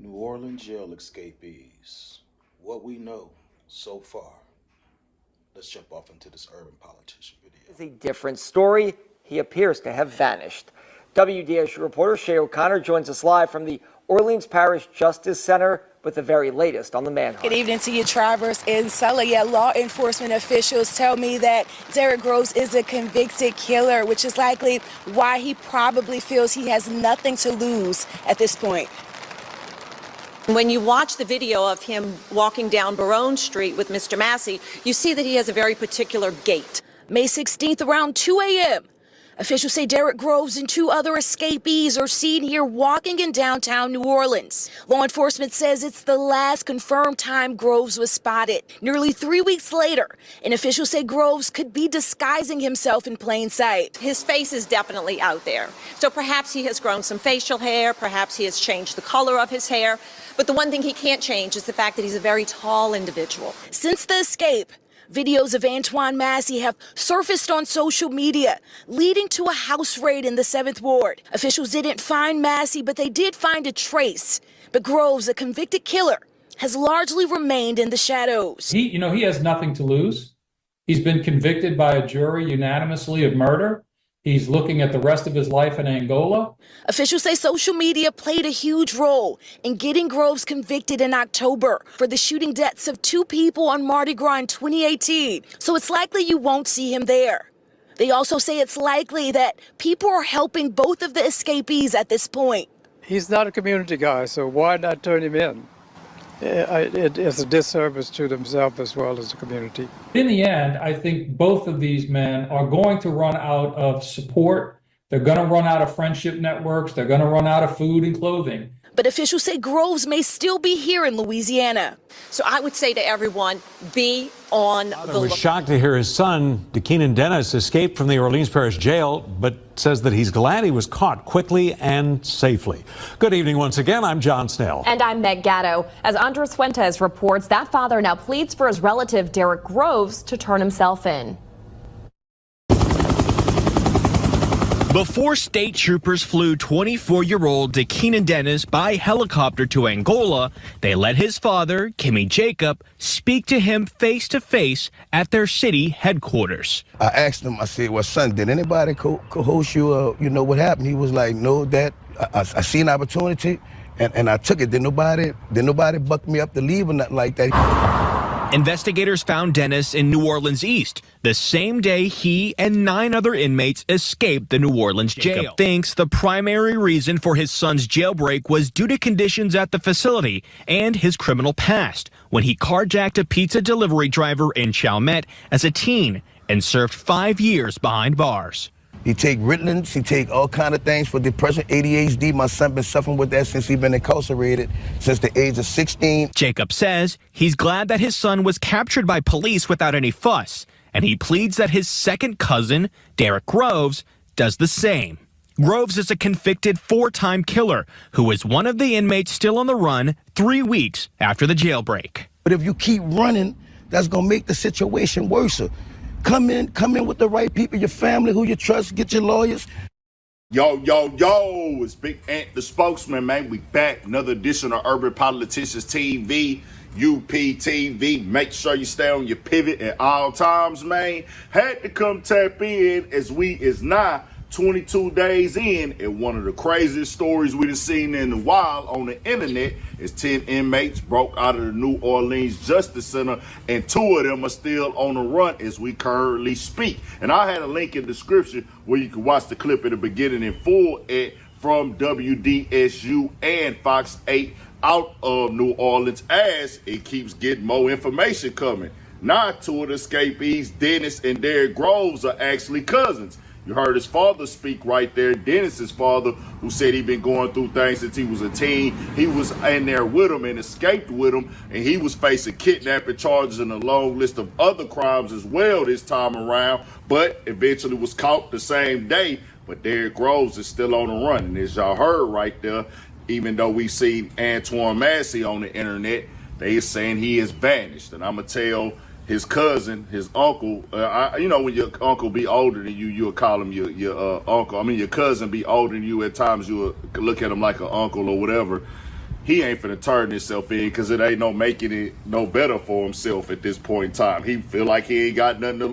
New Orleans jail escapees. What we know so far. Let's jump off into this urban politician video. It's a different story. He appears to have vanished. WDSU reporter Shay O'Connor joins us live from the Orleans Parish Justice Center with the very latest on the manhunt. Good evening to you, Travers and Sully. Yeah, law enforcement officials tell me that Derrick Groves is a convicted killer, which is likely why he probably feels he has nothing to lose at this point. When you watch the video of him walking down Barone Street with Mr. Massey, you see that he has a very particular gait. May 16th around 2 a.m. Officials say Derrick Groves and two other escapees are seen here walking in downtown New Orleans. Law enforcement says it's the last confirmed time Groves was spotted. Nearly 3 weeks later, and officials say Groves could be disguising himself in plain sight. His face is definitely out there. So perhaps he has grown some facial hair, perhaps he has changed the color of his hair. But the one thing he can't change is the fact that he's a very tall individual. Since the escape, videos of Antoine Massey have surfaced on social media, leading to a house raid in the 7th Ward. Officials didn't find Massey, but they did find a trace. But Groves, a convicted killer, has largely remained in the shadows. He has nothing to lose. He's been convicted by a jury unanimously of murder. He's looking at the rest of his life in Angola. Officials say social media played a huge role in getting Groves convicted in October for the shooting deaths of 2 people on Mardi Gras in 2018. So it's likely you won't see him there. They also say it's likely that people are helping both of the escapees at this point. He's not a community guy, so why not turn him in? It's a disservice to themselves as well as the community. In the end, I think both of these men are going to run out of support. They're going to run out of friendship networks. They're going to run out of food and clothing. But officials say Groves may still be here in Louisiana. So I would say to everyone, be on the lookout. Was shocked to hear his son, DeKeenan Dennis, escaped from the Orleans Parish Jail, but says that he's glad he was caught quickly and safely. Good evening once again. I'm John Snell. And I'm Meg Gatto. As Andres Fuentes reports, that father now pleads for his relative Derrick Groves to turn himself in. Before state troopers flew 24-year-old DeKeenan Dennis by helicopter to Angola, they let his father, Kimmy Jacob, speak to him face-to-face at their city headquarters. I asked him, I said, well, son, did anybody coerce you, what happened? He was like, no, Dad, I see an opportunity, and I took it. Did nobody buck me up to leave or nothing like that. Investigators found Dennis in New Orleans East, the same day he and 9 other inmates escaped the New Orleans jail. Jacob thinks the primary reason for his son's jailbreak was due to conditions at the facility and his criminal past, when he carjacked a pizza delivery driver in Chalmette as a teen and served 5 years behind bars. He take Ritalins, he take all kind of things for depression, ADHD. My son been suffering with that since he's been incarcerated since the age of 16. Jacob says he's glad that his son was captured by police without any fuss, and he pleads that his second cousin, Derrick Groves, does the same. Groves is a convicted 4-time killer who is one of the inmates still on the run 3 weeks after the jailbreak. But if you keep running, that's gonna make the situation worse. Come in with the right people, your family, who you trust, get your lawyers. Yo, it's Big Ant, the spokesman, man. We back, another edition of Urban Politicians TV, UPTV. Make sure you stay on your pivot at all times, man. Had to come tap in as we is now 22 days in, and one of the craziest stories we've seen in a while on the internet is 10 inmates broke out of the New Orleans Justice Center, and 2 of them are still on the run as we currently speak. And I had a link in the description where you can watch the clip at the beginning in full from WDSU and Fox 8 out of New Orleans as it keeps getting more information coming. Now 2 of the escapees, Dennis and Derrick Groves, are actually cousins. You heard his father speak right there, Dennis's father, who said he'd been going through things since he was a teen. He was in there with him and escaped with him, and he was facing kidnapping charges and a long list of other crimes as well this time around, but eventually was caught the same day. But Derrick Groves is still on the run, and as y'all heard right there, even though we've seen Antoine Massey on the internet, they are saying he has vanished. And I'm going to tell his cousin, his uncle, when your uncle be older than you, you'll call him your uncle. I mean, your cousin be older than you. At times you'll look at him like an uncle or whatever. he ain't finna turn himself in because it ain't no making it no better for himself at this point in time. He feel like he ain't got nothing to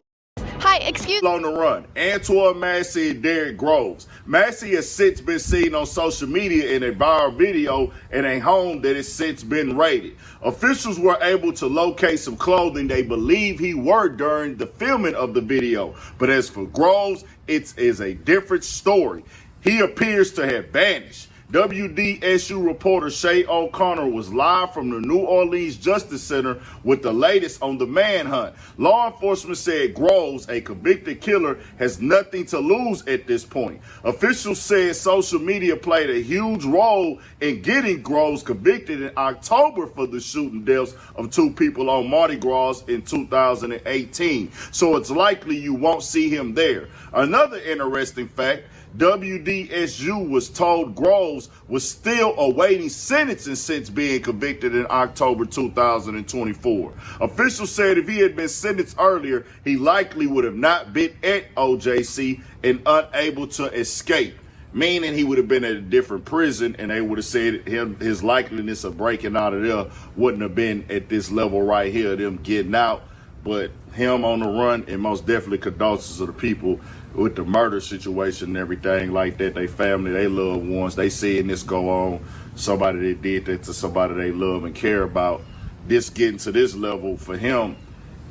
Hi, excuse on the run. Antoine Massey and Derrick Groves. Massey has since been seen on social media in a viral video in a home that has since been raided. Officials were able to locate some clothing they believe he wore during the filming of the video. But as for Groves, it is a different story. He appears to have vanished. WDSU reporter Shay O'Connor was live from the New Orleans Justice Center with the latest on the manhunt. Law enforcement said Groves, a convicted killer, has nothing to lose at this point. Officials said social media played a huge role in getting Groves convicted in October for the shooting deaths of 2 people on Mardi Gras in 2018. So it's likely you won't see him there. Another interesting fact, WDSU was told Groves was still awaiting sentencing since being convicted in October 2024. Officials said if he had been sentenced earlier, he likely would have not been at OJC and unable to escape, meaning he would have been at a different prison, and they would have said his likeliness of breaking out of there wouldn't have been at this level right here, them getting out. But him on the run, and most definitely condolences to the people with the murder situation and everything like that, they family, they loved ones, they seeing this go on, somebody that did that to somebody they love and care about. This getting to this level for him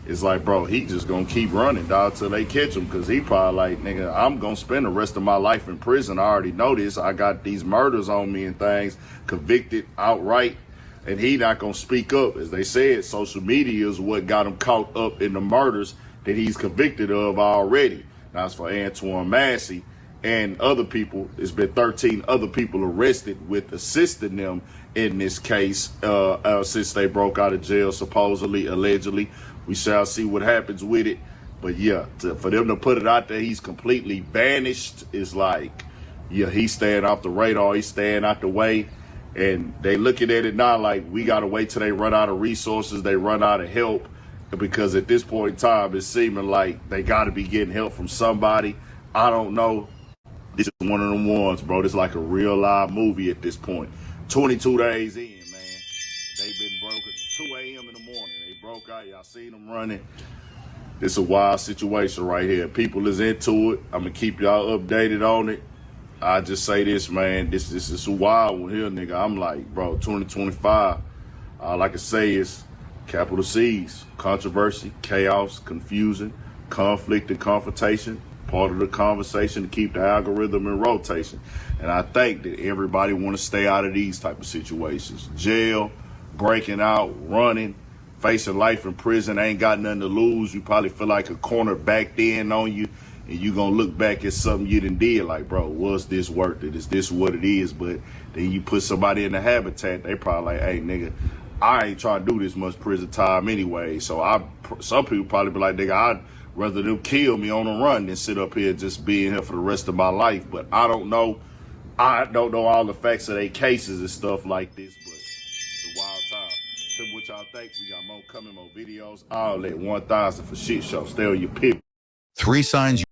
is like, bro, he just gonna keep running, dog, till they catch him, because he probably like, nigga, I'm gonna spend the rest of my life in prison. I already know this. I got these murders on me and things, convicted outright, and he not gonna speak up. As they said, social media is what got him caught up in the murders that he's convicted of already. Now, as for Antoine Massey and other people, there's been 13 other people arrested with assisting them in this case since they broke out of jail, supposedly, allegedly. We shall see what happens with it. But yeah, for them to put it out there, he's completely vanished, is like, yeah, he's staying off the radar, he's staying out the way. And they looking at it now like, we got to wait till they run out of resources, they run out of help. Because at this point in time, it's seeming like they got to be getting help from somebody. I don't know. This is one of them ones, bro. This is like a real live movie at this point. 22 days in, man. They've been broke at 2 a.m. in the morning. They broke out. Y'all seen them running. This is a wild situation right here. People is into it. I'm going to keep y'all updated on it. I just say this, man. This is a wild one here, nigga. I'm like, bro, 2025. All I can say is, capital C's, controversy, chaos, confusion, conflict, and confrontation, part of the conversation to keep the algorithm in rotation. And I think that everybody want to stay out of these type of situations. Jail, breaking out, running, facing life in prison, ain't got nothing to lose. You probably feel like a corner backed in on you, and you gonna look back at something you done did like, bro, was this worth it? Is this what it is? But then you put somebody in the habitat, they probably like, hey, nigga, I ain't trying to do this much prison time anyway. So some people probably be like, nigga, I'd rather them kill me on the run than sit up here just being here for the rest of my life. But I don't know. I don't know all the facts of their cases and stuff like this, but it's a wild time. Tell me what y'all think. We got more coming, more videos. All that 1,000 for shit show. Stay on your pivot. 3 signs